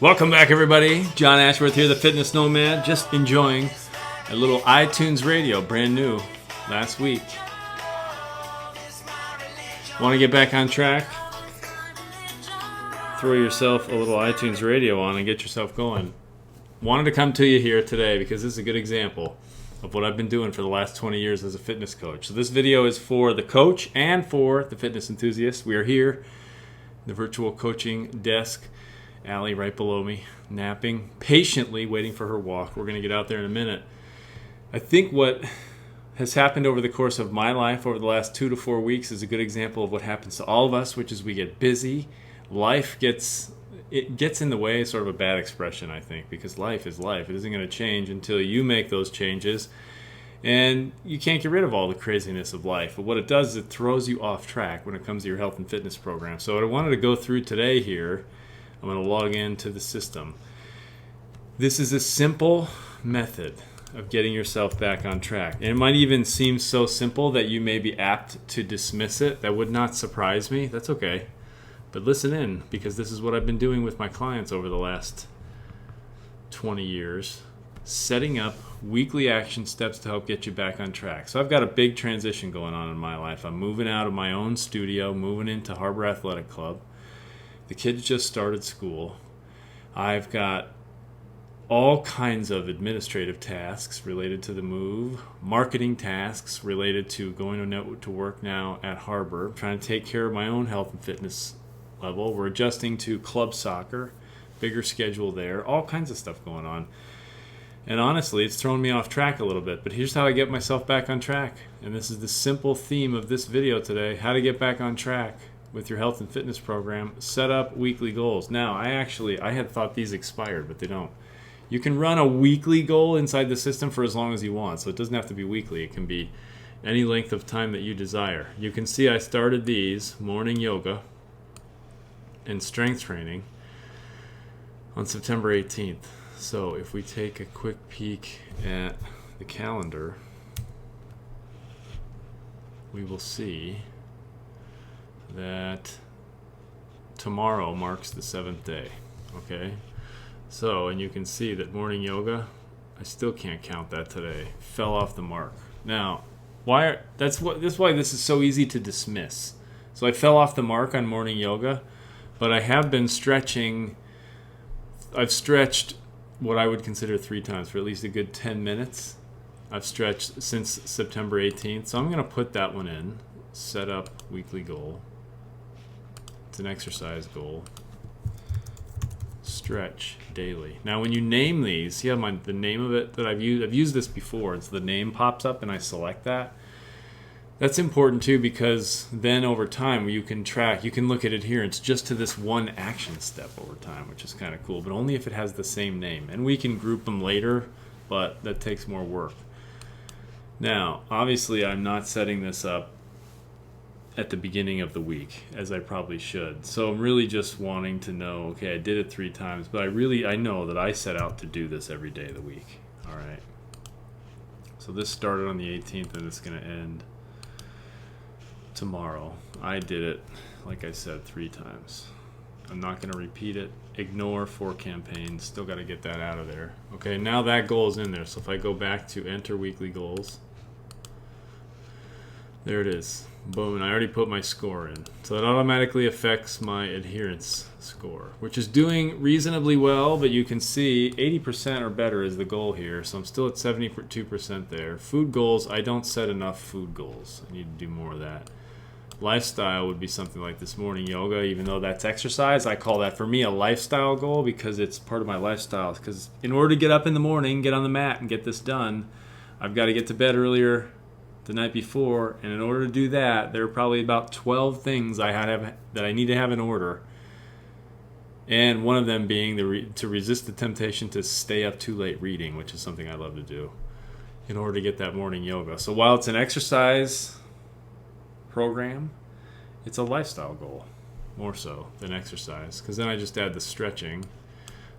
Welcome back, everybody. John Ashworth here, the Fitness Nomad. Just enjoying a little iTunes Radio, brand new, last week. Want to get back on track? Throw yourself a little iTunes Radio on and get yourself going. Wanted to come to you here today because this is a good example of what I've been doing for the last 20 years as a fitness coach. So this video is for the coach and for the fitness enthusiast. We are here, the virtual coaching desk. Allie right below me, napping, patiently waiting for her walk. We're going to get out there in a minute. I think what has happened over the course of my life over the last 2 to 4 weeks is a good example of what happens to all of us, which is we get busy. Life gets in the way, sort of a bad expression, I think, because life is life. It isn't going to change until you make those changes. And you can't get rid of all the craziness of life. But what it does is it throws you off track when it comes to your health and fitness program. So what I wanted to go through today here, I'm going to log into the system. This is a simple method of getting yourself back on track. And it might even seem so simple that you may be apt to dismiss it. That would not surprise me. That's okay. But listen in, because this is what I've been doing with my clients over the last 20 years. Setting up weekly action steps to help get you back on track. So I've got a big transition going on in my life. I'm moving out of my own studio, moving into Harbor Athletic Club. The kids just started school. I've got all kinds of administrative tasks related to the move, marketing tasks related to going to work now at Harbor, I'm trying to take care of my own health and fitness level. We're adjusting to club soccer, bigger schedule there, all kinds of stuff going on. And honestly, it's thrown me off track a little bit, but here's how I get myself back on track. And this is the simple theme of this video today, how to get back on track with your health and fitness program. Set up weekly goals. Now, I had thought these expired, but they don't. You can run a weekly goal inside the system for as long as you want, so it doesn't have to be weekly. It can be any length of time that you desire. You can see I started these, morning yoga and strength training, on September 18th. So if we take a quick peek at the calendar, we will see that tomorrow marks the 7th day. Okay, so, and you can see that morning yoga, I still can't count that today. Fell off the mark. Now, that's why this is so easy to dismiss. So I fell off the mark on morning yoga, but I have been stretching. I've stretched what I would consider 3 times for at least a good 10 minutes. I've stretched since September 18th, so I'm going to put that one in. Set up weekly goal. It's an exercise goal. Stretch daily. Now, when you name these, see how the name of it that I've used this before. It's the name pops up and I select that. That's important too, because then over time you can track, you can look at adherence just to this one action step over time, which is kind of cool, but only if it has the same name. And we can group them later, but that takes more work. Now, obviously I'm not setting this up at the beginning of the week, as I probably should. So I'm really just wanting to know, okay, I did it 3 times, but I know that I set out to do this every day of the week. All right. So this started on the 18th and it's going to end tomorrow. I did it, like I said, 3 times. I'm not going to repeat it. Ignore 4 campaigns. Still got to get that out of there. Okay, now that goal is in there. So if I go back to enter weekly goals, there it is. Boom, and I already put my score in. So it automatically affects my adherence score, which is doing reasonably well, but you can see 80% or better is the goal here. So I'm still at 72% there. Food goals, I don't set enough food goals. I need to do more of that. Lifestyle would be something like this morning yoga, even though that's exercise. I call that, for me, a lifestyle goal because it's part of my lifestyle. Because in order to get up in the morning, get on the mat, and get this done, I've got to get to bed earlier the night before, and in order to do that, there are probably about 12 things that I need to have in order, and one of them being to resist the temptation to stay up too late reading, which is something I love to do, in order to get that morning yoga. So while it's an exercise program, it's a lifestyle goal, more so than exercise, because then I just add the stretching.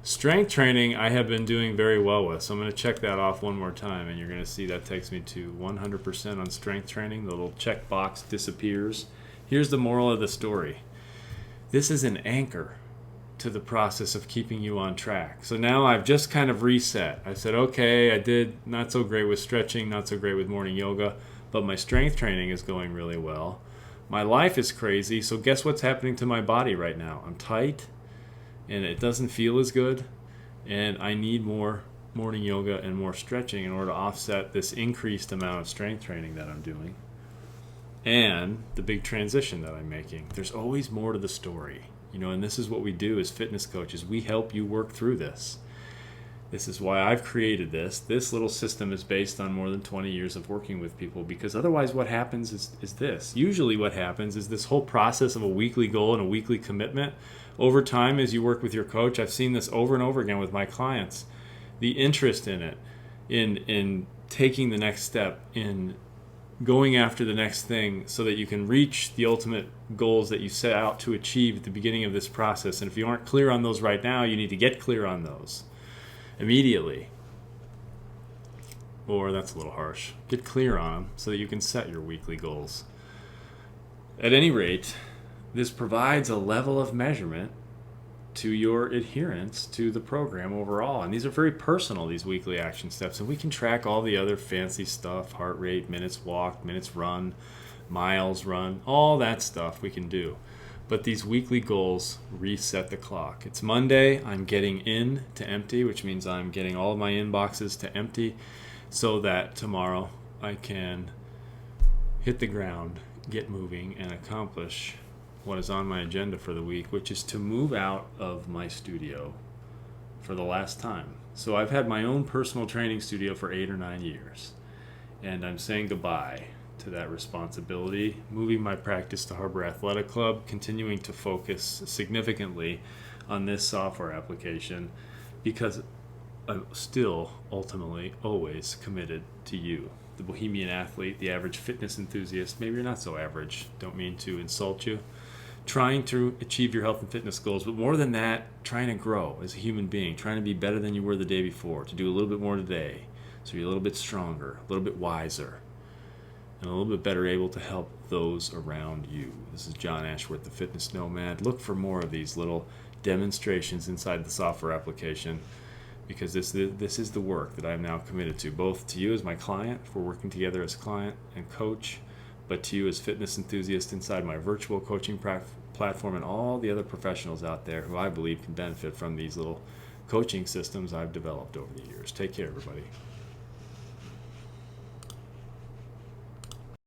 Strength training I have been doing very well with, so I'm going to check that off one more time, and you're going to see that takes me to 100% on strength training. The little check box disappears. Here's the moral of the story. This is an anchor to the process of keeping you on track. So now I've just kind of reset. I said, okay, I did not so great with stretching, not so great with morning yoga, but my strength training is going really well. My life is crazy, so guess what's happening to my body right now? I'm tight, and it doesn't feel as good, and I need more morning yoga and more stretching in order to offset this increased amount of strength training that I'm doing and the big transition that I'm making. There's always more to the story, and this is what we do as fitness coaches. We help you work through this. This is why I've created this. This little system is based on more than 20 years of working with people, because otherwise what happens is this. Usually what happens is this whole process of a weekly goal and a weekly commitment. Over time, as you work with your coach, I've seen this over and over again with my clients. The interest in it, in taking the next step, in going after the next thing so that you can reach the ultimate goals that you set out to achieve at the beginning of this process. And if you aren't clear on those right now, you need to get clear on those immediately. Or that's a little harsh. Get clear on them so that you can set your weekly goals. At any rate, this provides a level of measurement to your adherence to the program overall. And these are very personal, these weekly action steps. And we can track all the other fancy stuff, heart rate, minutes walked, minutes run, miles run, all that stuff we can do. But these weekly goals reset the clock. It's Monday, I'm getting in to empty, which means I'm getting all of my inboxes to empty so that tomorrow I can hit the ground, get moving, and accomplish what is on my agenda for the week, which is to move out of my studio for the last time. So I've had my own personal training studio for 8 or 9 years, and I'm saying goodbye to that responsibility, moving my practice to Harbor Athletic Club, continuing to focus significantly on this software application, because I'm still ultimately always committed to you, the bohemian athlete, the average fitness enthusiast. Maybe you're not so average, don't mean to insult you, trying to achieve your health and fitness goals, but more than that, trying to grow as a human being, trying to be better than you were the day before, to do a little bit more today, so you're a little bit stronger, a little bit wiser, and a little bit better able to help those around you. This is John Ashworth, the Fitness Nomad. Look for more of these little demonstrations inside the software application, because this is the work that I'm now committed to, both to you as my client, if we're working together as client and coach, but to you as fitness enthusiast inside my virtual coaching platform, and all the other professionals out there who I believe can benefit from these little coaching systems I've developed over the years. Take care, everybody.